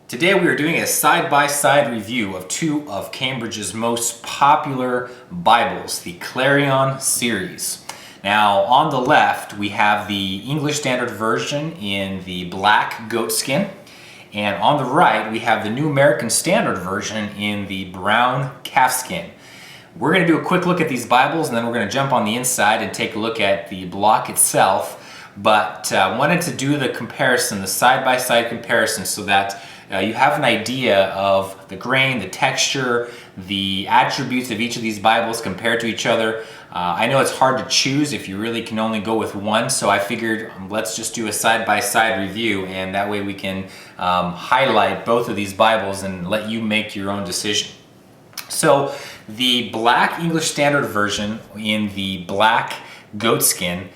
Today we are doing a side-by-side review of two of Cambridge's most popular Bibles, the Clarion series. Now on the left we have the English Standard Version in the black goatskin, and on the right we have the New American Standard Version in the brown calfskin. We're going to do a quick look at these Bibles and then we're going to jump on the inside and take a look at the block itself, but wanted to do the comparison, the side-by-side comparison, so that you have an idea of the grain, the texture, the attributes of each of these Bibles compared to each other. I know it's hard to choose if you really can only go with one, so I figured let's just do a side-by-side review, and that way we can highlight both of these Bibles and let you make your own decision. So the black English Standard Version in the black goatskin,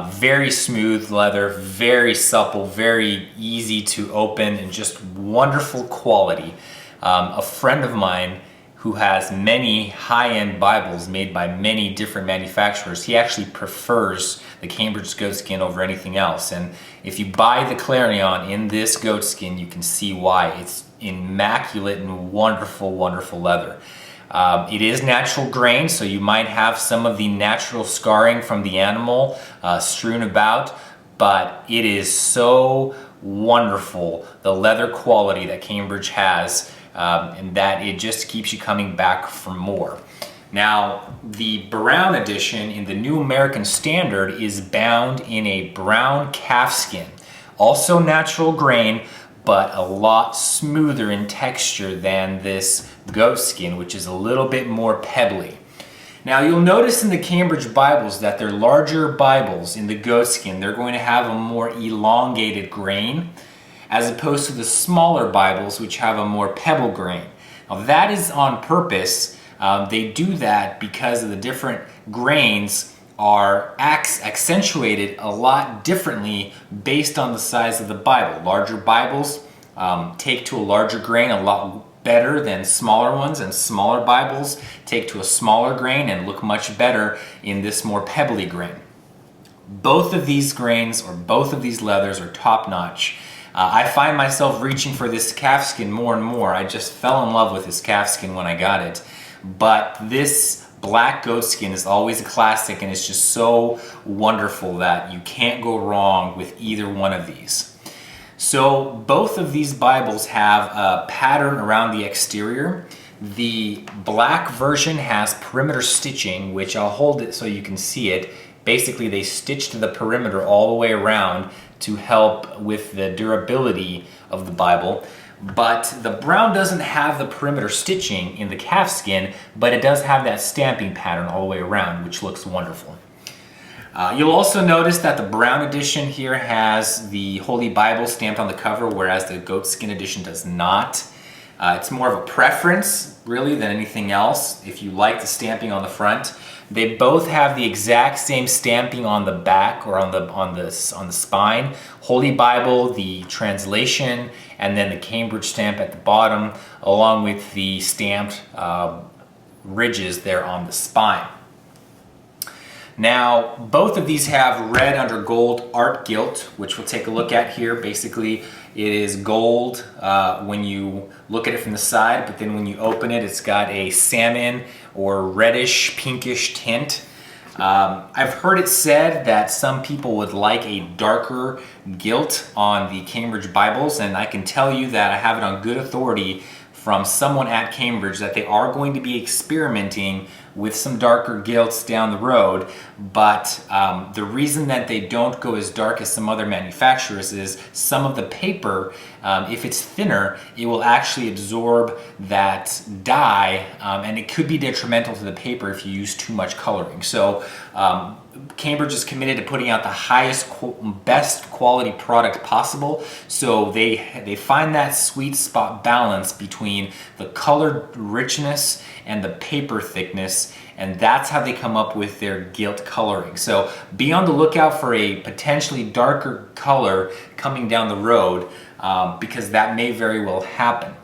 very smooth leather, very supple, very easy to open, and just wonderful quality. A friend of mine who has many high-end Bibles made by many different manufacturers, he actually prefers the Cambridge goatskin over anything else. And if you buy the Clarion in this goatskin, you can see why. It's immaculate and wonderful, wonderful leather. It is natural grain, so you might have some of the natural scarring from the animal strewn about, but it is so wonderful, the leather quality that Cambridge has, and that it just keeps you coming back for more. Now, the brown edition in the New American Standard is bound in a brown calfskin, also natural grain, but a lot smoother in texture than this goatskin, which is a little bit more pebbly. Now you'll notice in the Cambridge Bibles that they're larger Bibles in the goatskin. They're going to have a more elongated grain, as opposed to the smaller Bibles, which have a more pebble grain. Now that is on purpose. They do that because of the different grains are accentuated a lot differently based on the size of the Bible. Larger Bibles take to a larger grain a lot better than smaller ones, and smaller Bibles take to a smaller grain and look much better in this more pebbly grain. Both of these grains, or both of these leathers, are top-notch. I find myself reaching for this calfskin more and more. I just fell in love with this calfskin when I got it, but this black goatskin is always a classic, and it's just so wonderful that you can't go wrong with either one of these. So both of these Bibles have a pattern around the exterior. The black version has perimeter stitching, which I'll hold it so you can see it. Basically, they stitched the perimeter all the way around to help with the durability of the Bible. But the brown doesn't have the perimeter stitching in the calfskin, but it does have that stamping pattern all the way around, which looks wonderful. You'll also notice that the brown edition here has the Holy Bible stamped on the cover, whereas the goatskin edition does not. It's more of a preference, really, than anything else, if you like the stamping on the front. They both have the exact same stamping on the back, or on the spine. Holy Bible, the translation, and then the Cambridge stamp at the bottom, along with the stamped ridges there on the spine. Now, both of these have red under gold art gilt, which we'll take a look at here. Basically, it is gold when you look at it from the side, but then when you open it, it's got a salmon or reddish, pinkish tint. I've heard it said that some people would like a darker gilt on the Cambridge Bibles, and I can tell you that I have it on good authority from someone at Cambridge that they are going to be experimenting with some darker gilts down the road, but the reason that they don't go as dark as some other manufacturers is some of the paper, if it's thinner, it will actually absorb that dye, and it could be detrimental to the paper if you use too much coloring. So Cambridge is committed to putting out the highest, best quality product possible, so they find that sweet spot balance between the color richness and the paper thickness, and that's how they come up with their gilt coloring. So be on the lookout for a potentially darker color coming down the road, because that may very well happen.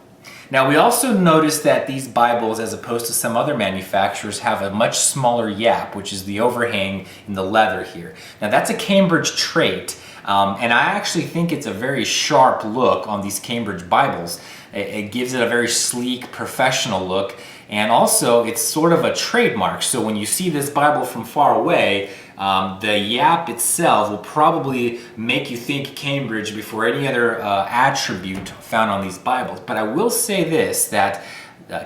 Now we also noticed that these Bibles, as opposed to some other manufacturers, have a much smaller yap, which is the overhang in the leather here. Now that's a Cambridge trait, and I actually think it's a very sharp look on these Cambridge Bibles. It gives it a very sleek, professional look, and also it's sort of a trademark. So when you see this Bible from far away, the yap itself will probably make you think Cambridge before any other attribute found on these Bibles. But I will say this, that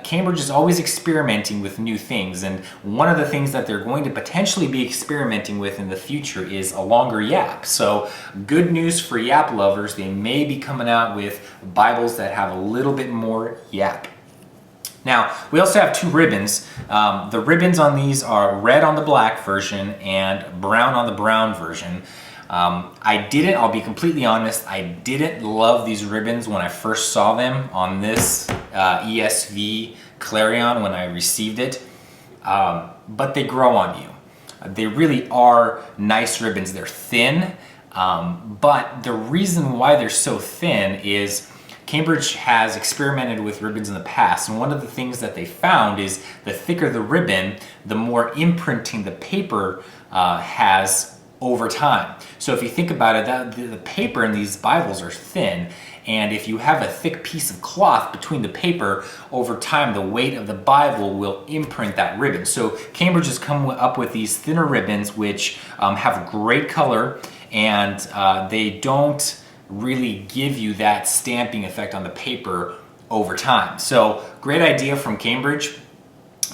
Cambridge is always experimenting with new things, and one of the things that they're going to potentially be experimenting with in the future is a longer yap. So good news for yap lovers, they may be coming out with Bibles that have a little bit more yap. Now, we also have two ribbons. The ribbons on these are red on the black version and brown on the brown version. I'll be completely honest, I didn't love these ribbons when I first saw them on this ESV Clarion when I received it, but they grow on you. They really are nice ribbons. They're thin, but the reason why they're so thin is Cambridge has experimented with ribbons in the past, and one of the things that they found is the thicker the ribbon, the more imprinting the paper has over time. So if you think about it, the paper in these Bibles are thin, and if you have a thick piece of cloth between the paper, over time the weight of the Bible will imprint that ribbon. So Cambridge has come up with these thinner ribbons which have great color, and they don't really give you that stamping effect on the paper over time. So great idea from Cambridge.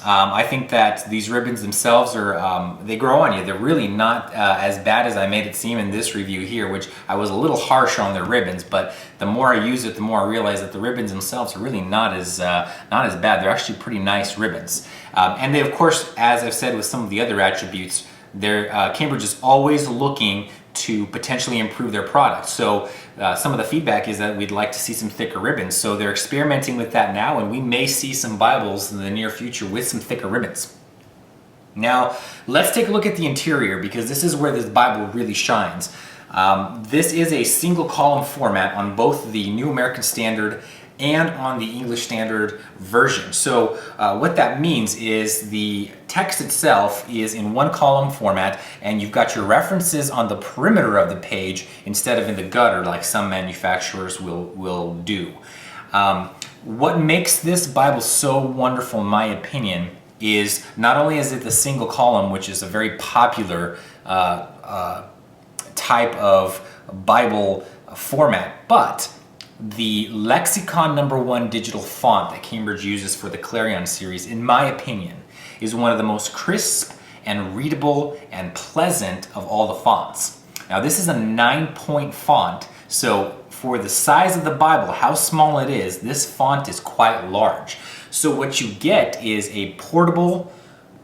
I think that these ribbons themselves are, they grow on you. They're really not as bad as I made it seem in this review here, which I was a little harsh on their ribbons, but the more I use it, the more I realize that the ribbons themselves are really not as bad. They're actually pretty nice ribbons. And they, of course, as I've said with some of the other attributes, Cambridge is always looking to potentially improve their product. So some of the feedback is that we'd like to see some thicker ribbons. So they're experimenting with that now, and we may see some Bibles in the near future with some thicker ribbons. Now, let's take a look at the interior, because this is where this Bible really shines. This is a single column format on both the New American Standard and on the English Standard Version. So what that means is the text itself is in one column format, and you've got your references on the perimeter of the page instead of in the gutter like some manufacturers will do. What makes this Bible so wonderful, in my opinion, is not only is it the single column, which is a very popular type of Bible format, but the Lexicon #1 digital font that Cambridge uses for the Clarion series, in my opinion, is one of the most crisp and readable and pleasant of all the fonts. Now this is a 9-point font, so for the size of the Bible, how small it is, this font is quite large. So what you get is a portable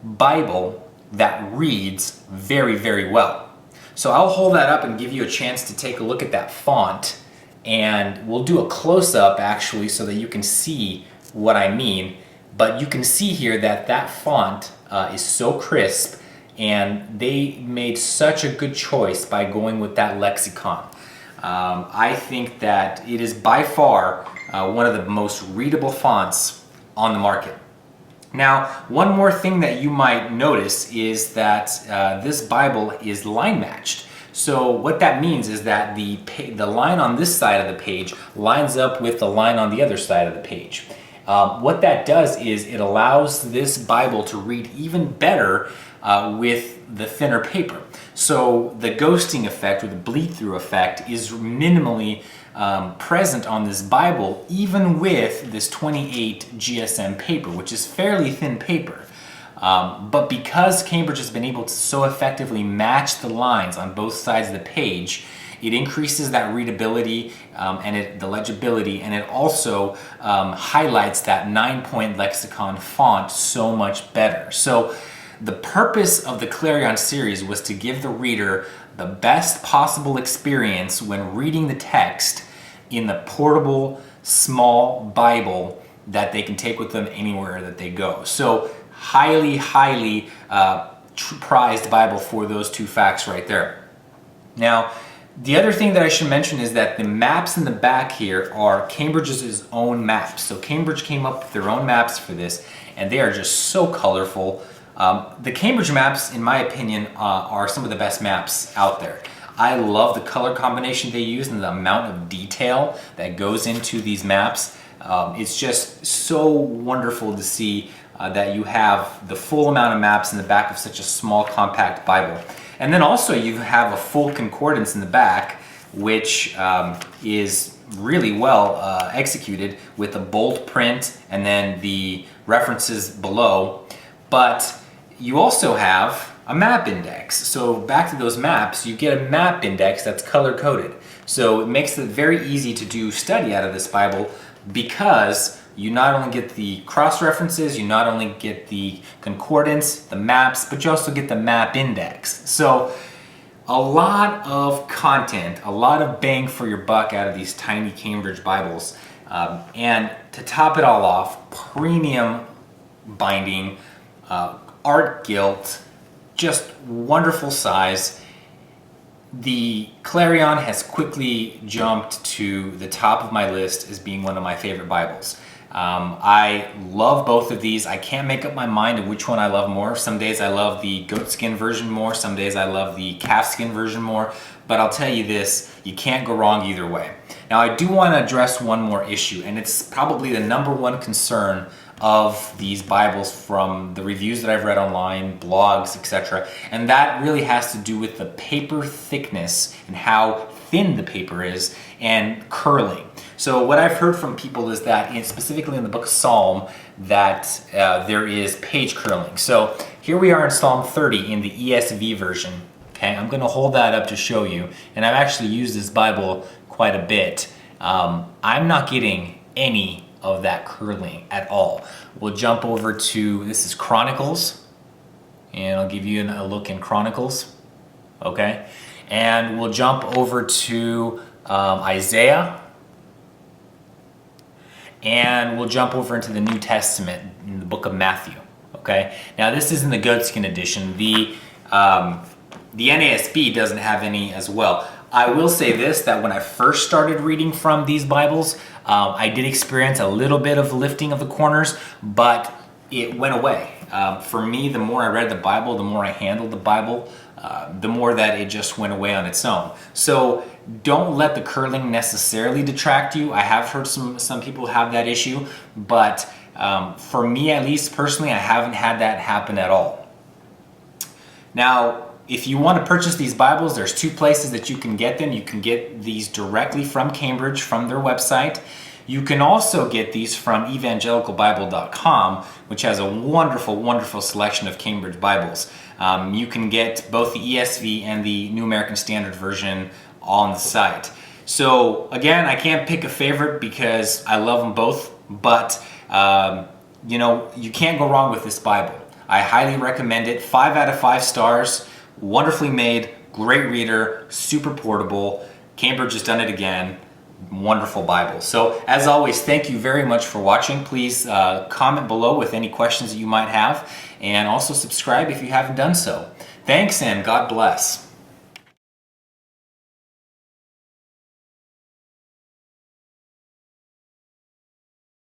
Bible that reads very, very well. So I'll hold that up and give you a chance to take a look at that font, and we'll do a close-up actually so that you can see what I mean. But you can see here that that font is so crisp, and they made such a good choice by going with that Lexicon. I think that it is by far one of the most readable fonts on the market. Now, one more thing that you might notice is that this Bible is line matched. So what that means is that the line on this side of the page lines up with the line on the other side of the page. What that does is it allows this Bible to read even better with the thinner paper. So the ghosting effect, or the bleed-through effect, is minimally present on this Bible, even with this 28 GSM paper, which is fairly thin paper. But because Cambridge has been able to so effectively match the lines on both sides of the page, it increases that readability and the legibility, and it also highlights that 9-point Lexicon font so much better. So the purpose of the Clarion series was to give the reader the best possible experience when reading the text in the portable, small Bible that they can take with them anywhere that they go. So highly, highly prized Bible for those two facts right there. Now, The other thing that I should mention is that the maps in the back here are Cambridge's own maps. So Cambridge came up with their own maps for this, and they are just so colorful. The Cambridge maps, in my opinion, are some of the best maps out there. I love the color combination they use and the amount of detail that goes into these maps. It's just so wonderful to see that you have the full amount of maps in the back of such a small, compact Bible. And then also you have a full concordance in the back, which is really well executed with a bold print and then the references below. But you also have a map index. So back to those maps, you get a map index that's color-coded. So it makes it very easy to do study out of this Bible, because you not only get the cross-references, you not only get the concordance, the maps, but you also get the map index. So a lot of content, a lot of bang for your buck out of these tiny Cambridge Bibles. And to top it all off, premium binding, art gilt, just wonderful size. The Clarion has quickly jumped to the top of my list as being one of my favorite Bibles. I love both of these. I can't make up my mind of which one I love more. Some days I love the goatskin version more, some days I love the calfskin version more, but I'll tell you this, you can't go wrong either way. Now I do want to address one more issue, and it's probably the number one concern of these Bibles from the reviews that I've read online, blogs, etc. And that really has to do with the paper thickness and how thin the paper is and curling. So what I've heard from people is that, specifically in the book of Psalm, that there is page curling. So here we are in Psalm 30 in the ESV version. Okay, I'm going to hold that up to show you, and I've actually used this Bible quite a bit. I'm not getting any of that curling at all. We'll jump over to, this is Chronicles, and I'll give you a look in Chronicles, okay? And we'll jump over to Isaiah, and we'll jump over into the New Testament in the book of Matthew, okay? Now this is in the goatskin edition. The NASB doesn't have any as well. I will say this, that when I first started reading from these Bibles, I did experience a little bit of lifting of the corners, but it went away. For me, the more I read the Bible, the more I handled the Bible, the more that it just went away on its own. So don't let the curling necessarily detract you. I have heard some people have that issue, but for me, at least personally, I haven't had that happen at all. Now, if you want to purchase these Bibles, there's two places that you can get them. You can get these directly from Cambridge, from their website. You can also get these from evangelicalbible.com, which has a wonderful, wonderful selection of Cambridge Bibles. You can get both the ESV and the New American Standard Version on the site. So again, I can't pick a favorite because I love them both, but you know, you can't go wrong with this Bible. I highly recommend it. 5 out of 5 stars. Wonderfully made, great reader, super portable. Cambridge has done it again. Wonderful Bible. So as always, thank you very much for watching. Please comment below with any questions that you might have, and also subscribe if you haven't done so. Thanks, and God bless.